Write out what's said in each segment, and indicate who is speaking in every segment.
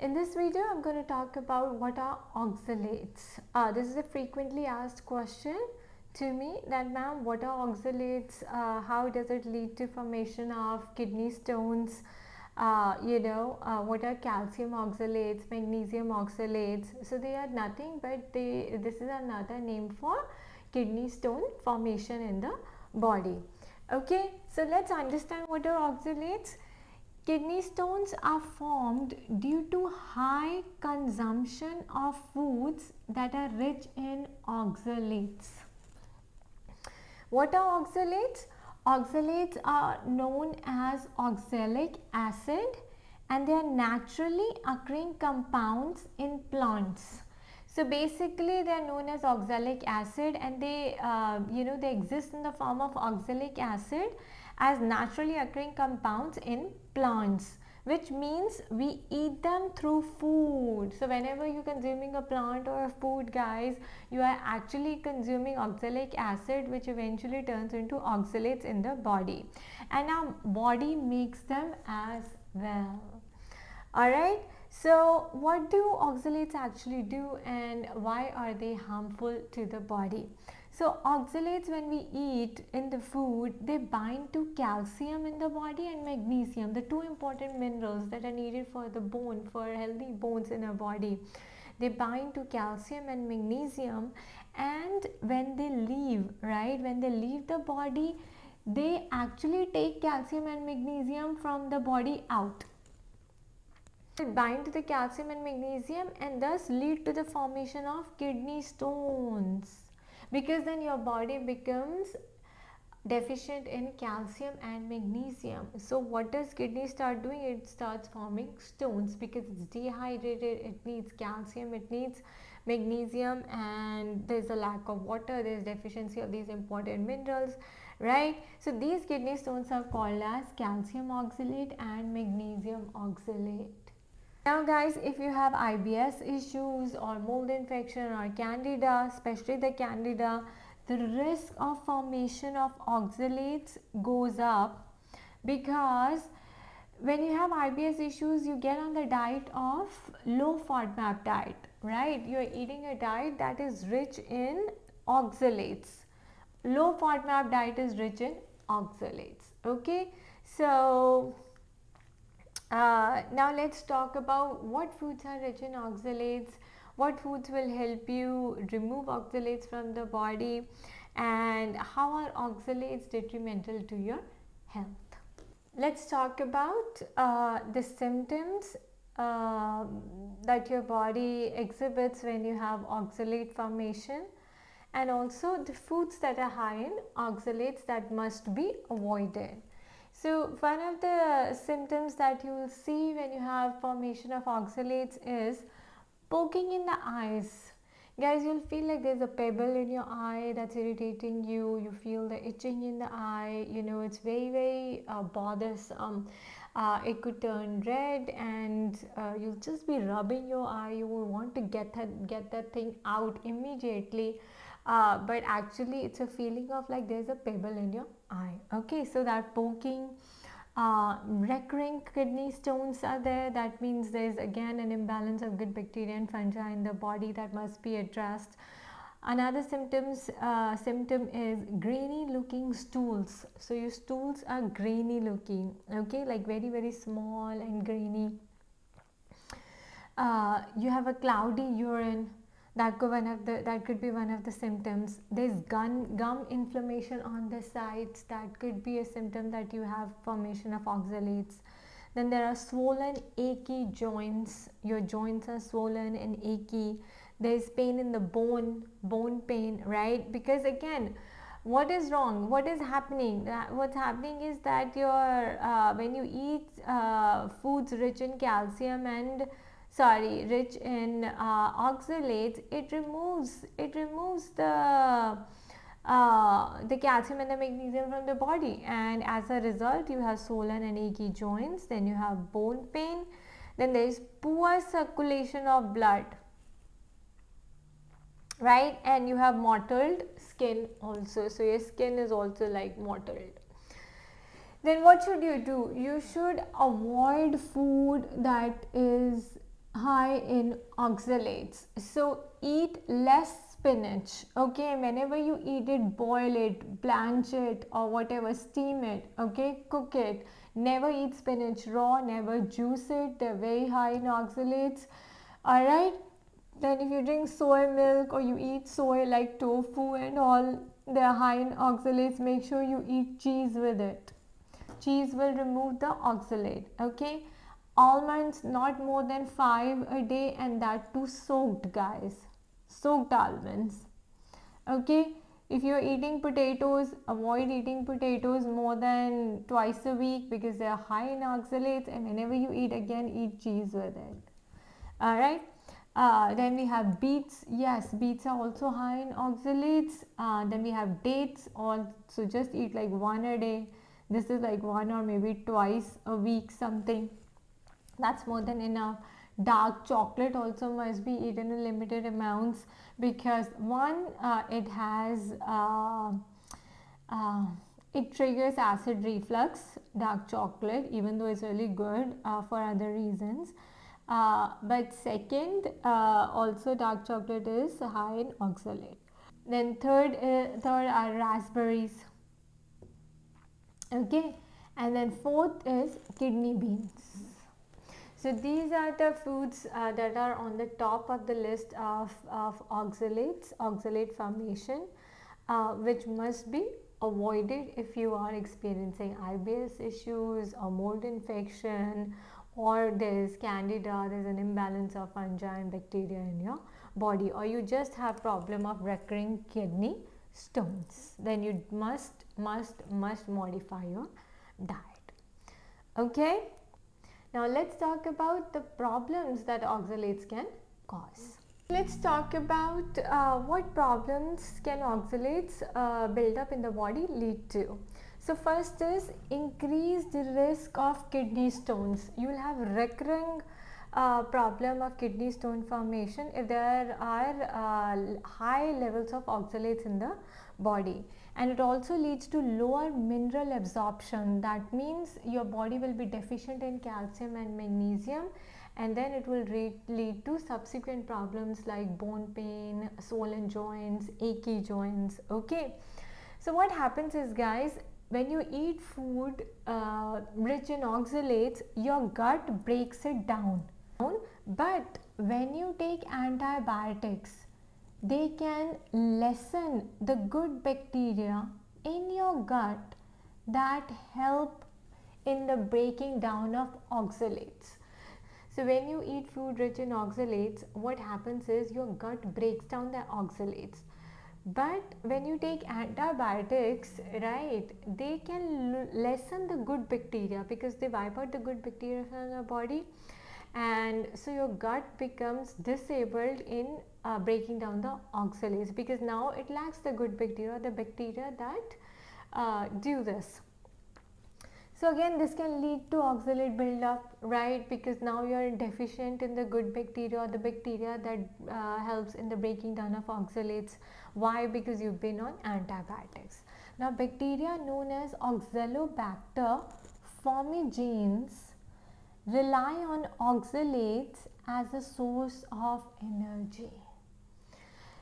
Speaker 1: In this video, I'm going to talk about what are oxalates. This is a frequently asked question to me that, ma'am, what are oxalates? How does it lead to formation of kidney stones? What are calcium oxalates, magnesium oxalates? So they are nothing but this is another name for kidney stone formation in the body. Okay, so let's understand what are oxalates. Kidney stones are formed due to high consumption of foods that are rich in oxalates. What are oxalates? Oxalates are known as oxalic acid and they are naturally occurring compounds in plants. So basically they are known as oxalic acid and they they exist in the form of oxalic acid as naturally occurring compounds in plants, which means we eat them through food. So whenever you're consuming a plant or a food, guys, you are actually consuming oxalic acid, which eventually turns into oxalates in the body, and our body makes them as well. Alright, so what do oxalates actually do and why are they harmful to the body? So oxalates, when we eat in the food, they bind to calcium in the body and magnesium, the two important minerals that are needed for the bone, for healthy bones in our body. They bind to calcium and magnesium, and when they leave, when they leave the body, they actually take calcium and magnesium from the body out. It bind to the calcium and magnesium and thus lead to the formation of kidney stones, because then your body becomes deficient in calcium and magnesium. So what does kidney start doing? It starts forming stones because it's dehydrated, it needs calcium, it needs magnesium, and there's a lack of water, there's deficiency of these important minerals, right? So these kidney stones are called as calcium oxalate and magnesium oxalate. Now guys, if you have IBS issues or mold infection or Candida, especially the Candida, the risk of formation of oxalates goes up, because when you have IBS issues, you get on the diet of low FODMAP diet, right? You are eating a diet that is rich in oxalates. Low FODMAP diet is rich in oxalates, okay? So now let's talk about what foods are rich in oxalates, what foods will help you remove oxalates from the body, and how are oxalates detrimental to your health. Let's talk about the symptoms that your body exhibits when you have oxalate formation, and also the foods that are high in oxalates that must be avoided. So one of the symptoms that you will see when you have formation of oxalates is poking in the eyes. Guys, you'll feel like there's a pebble in your eye that's irritating you. You feel the itching in the eye. It's very bothersome. It could turn red, and you'll just be rubbing your eye. You will want to get that thing out immediately. But actually it's a feeling of like there's a pebble in your eye. Okay, so that poking, recurring kidney stones are there. That means there's again an imbalance of good bacteria and fungi in the body that must be addressed. Another symptom is grainy looking stools. So your stools are grainy looking, okay, like very small and grainy. You have a cloudy urine. That could be one of the symptoms. There's gum inflammation on the sides. That could be a symptom that you have formation of oxalates. Then there are swollen, achy joints. Your joints are swollen and achy. There's pain in the bone pain, right? Because again, what is wrong? What is happening? What's happening is that your when you eat foods rich in calcium and rich in oxalates, it removes the calcium and the magnesium from the body, and as a result you have swollen and achy joints. Then you have bone pain. Then there is poor circulation of blood, right? And you have mottled skin also. So your skin is also like mottled. Then what should you do? You should avoid food that is high in oxalates. So eat less spinach. Okay, whenever you eat it, boil it, blanch it, or whatever, steam it. Okay, cook it. Never eat spinach raw, never juice it. They're very high in oxalates. Alright, then if you drink soy milk or you eat soy like tofu and all, they're high in oxalates. Make sure you eat cheese with it. Cheese will remove the oxalate. Okay, almonds not more than 5 a day, and that too soaked, guys, soaked almonds. Okay, if you're eating potatoes, avoid eating potatoes more than twice a week because they are high in oxalates, and whenever you eat again, eat cheese with it. All right. Then we have beets. Yes, beets are also high in oxalates. Then we have dates. Also, just eat like one a day. This is like one or maybe twice a week, something. That's more than enough. Dark chocolate also must be eaten in limited amounts because one, it has uh, it triggers acid reflux, dark chocolate, even though it's really good for other reasons. But second, also dark chocolate is high in oxalate. Then third are raspberries. Okay, and then fourth is kidney beans. So these are the foods that are on the top of the list of oxalates, oxalate formation, which must be avoided if you are experiencing IBS issues or mold infection, or there is Candida, there is an imbalance of fungi and bacteria in your body, or you just have problem of recurring kidney stones. Then you must modify your diet. Okay. Now let's talk about the problems that oxalates can cause. Let's talk about what problems can oxalates build up in the body lead to. So first is increased risk of kidney stones. You will have recurring problem of kidney stone formation if there are high levels of oxalates in the body, and it also leads to lower mineral absorption. That means your body will be deficient in calcium and magnesium, and then it will lead to subsequent problems like bone pain, swollen joints, achy joints. Okay, so what happens is, guys, when you eat food rich in oxalates, your gut breaks it down. But when you take antibiotics, they can lessen the good bacteria in your gut that help in the breaking down of oxalates. So when you eat food rich in oxalates, what happens is your gut breaks down the oxalates. But when you take antibiotics, right, they can lessen the good bacteria because they wipe out the good bacteria from the body, and so your gut becomes disabled in breaking down the oxalates because now it lacks the good bacteria, the bacteria that do this. So again, this can lead to oxalate buildup, right? Because now you are deficient in the good bacteria, or the bacteria that helps in the breaking down of oxalates. Why? Because you've been on antibiotics. Now, bacteria known as Oxalobacter formigenes rely on oxalates as a source of energy.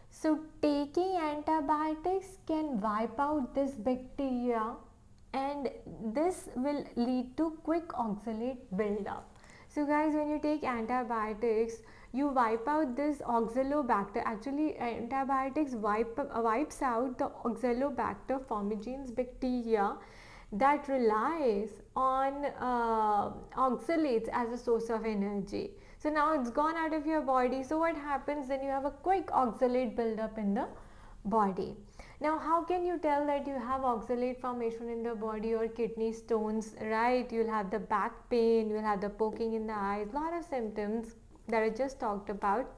Speaker 1: So taking antibiotics can wipe out this bacteria, and this will lead to quick oxalate buildup. So guys, when you take antibiotics, you wipe out this Oxalobacter. Actually, antibiotics wipes out the Oxalobacter formigenes bacteria that relies on oxalates as a source of energy. So now it's gone out of your body. So what happens? Then you have a quick oxalate buildup in the body. Now, how can you tell that you have oxalate formation in the body or kidney stones, right? You'll have the back pain, you'll have the poking in the eyes, lot of symptoms that I just talked about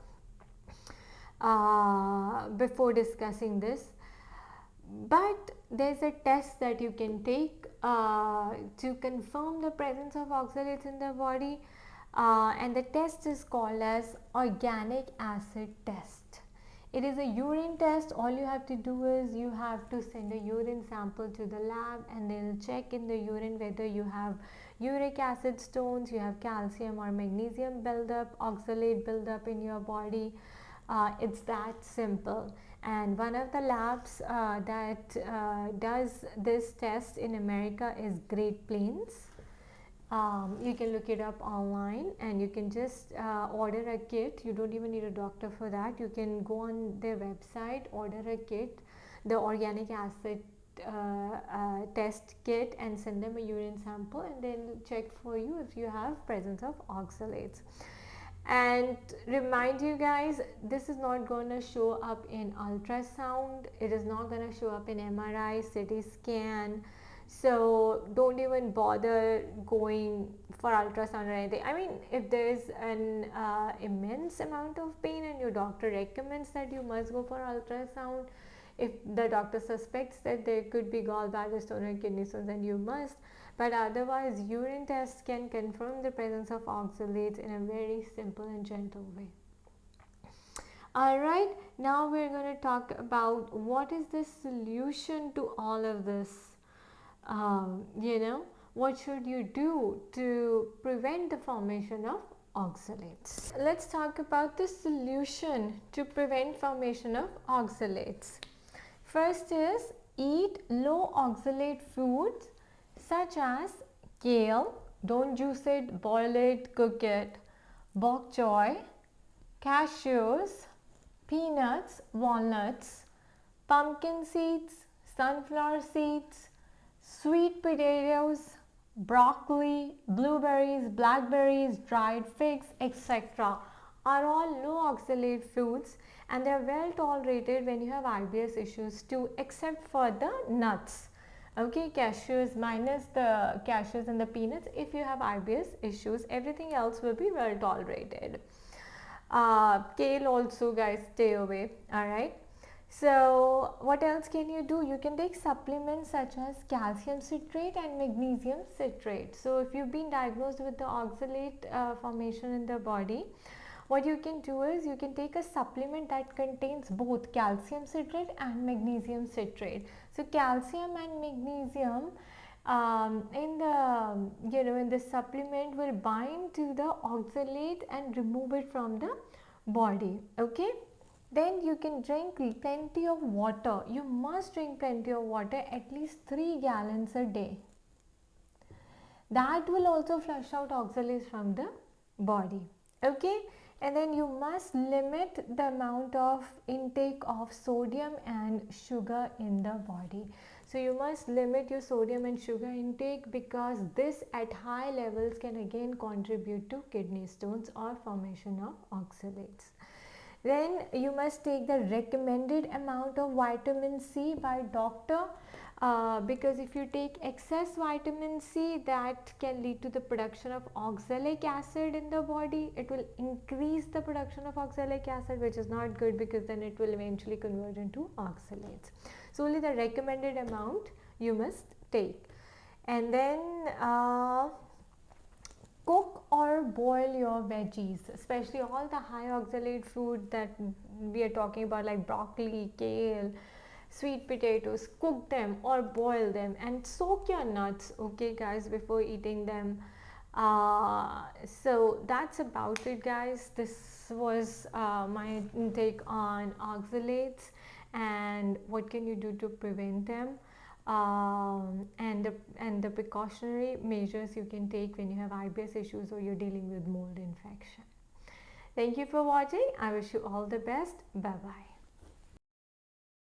Speaker 1: before discussing this. But there's a test that you can take to confirm the presence of oxalates in the body, and the test is called as organic acid test. It is a urine test. All you have to do is you have to send a urine sample to the lab, and they'll check in the urine whether you have uric acid stones, you have calcium or magnesium buildup, oxalate buildup in your body. It's that simple. And one of the labs that does this test in America is Great Plains. You can look it up online, and you can just order a kit. You don't even need a doctor for that. You can go on their website, order a kit, the organic acid test kit, and send them a urine sample, and they'll check for you if you have presence of oxalates. And remind you guys, this is not going to show up in ultrasound, it is not going to show up in MRI, CT scan. So don't even bother going for ultrasound or anything. I mean, if there is an immense amount of pain and your doctor recommends that you must go for ultrasound, if the doctor suspects that there could be gallbladder stone or kidney stones, then you must. But otherwise, urine tests can confirm the presence of oxalates in a very simple and gentle way. Alright, now we're going to talk about what is the solution to all of this. What should you do to prevent the formation of oxalates? Let's talk about the solution to prevent formation of oxalates. First is eat low oxalate foods such as kale, don't juice it, boil it, cook it, bok choy, cashews, peanuts, walnuts, pumpkin seeds, sunflower seeds, sweet potatoes, broccoli, blueberries, blackberries, dried figs, etc. are all low oxalate foods, and they are well tolerated when you have IBS issues too, except for the nuts. Okay, cashews minus the cashews and the peanuts. If you have IBS issues, everything else will be well tolerated. Kale also, guys, stay away. Alright. So what else can you do? You can take supplements such as calcium citrate and magnesium citrate. So if you've been diagnosed with the oxalate formation in the body, what you can do is you can take a supplement that contains both calcium citrate and magnesium citrate. So calcium and magnesium in the supplement will bind to the oxalate and remove it from the body. Okay. Then you can drink plenty of water. You must drink plenty of water, at least 3 gallons a day. That will also flush out oxalates from the body. Okay. And then you must limit the amount of intake of sodium and sugar in the body. So you must limit your sodium and sugar intake, because this at high levels can again contribute to kidney stones or formation of oxalates. Then you must take the recommended amount of vitamin C by doctor, because if you take excess vitamin C, that can lead to the production of oxalic acid in the body. It will increase the production of oxalic acid, which is not good, because then it will eventually convert into oxalates. So only the recommended amount you must take. And then cook or boil your veggies, especially all the high oxalate food that we are talking about, like broccoli, kale, sweet potatoes. Cook them or boil them, and soak your nuts, okay guys, before eating them. So that's about it, guys. This was my take on oxalates and what can you do to prevent them, and the precautionary measures you can take when you have IBS issues or you're dealing with mold infection. Thank you for watching. I wish you all the best. Bye bye.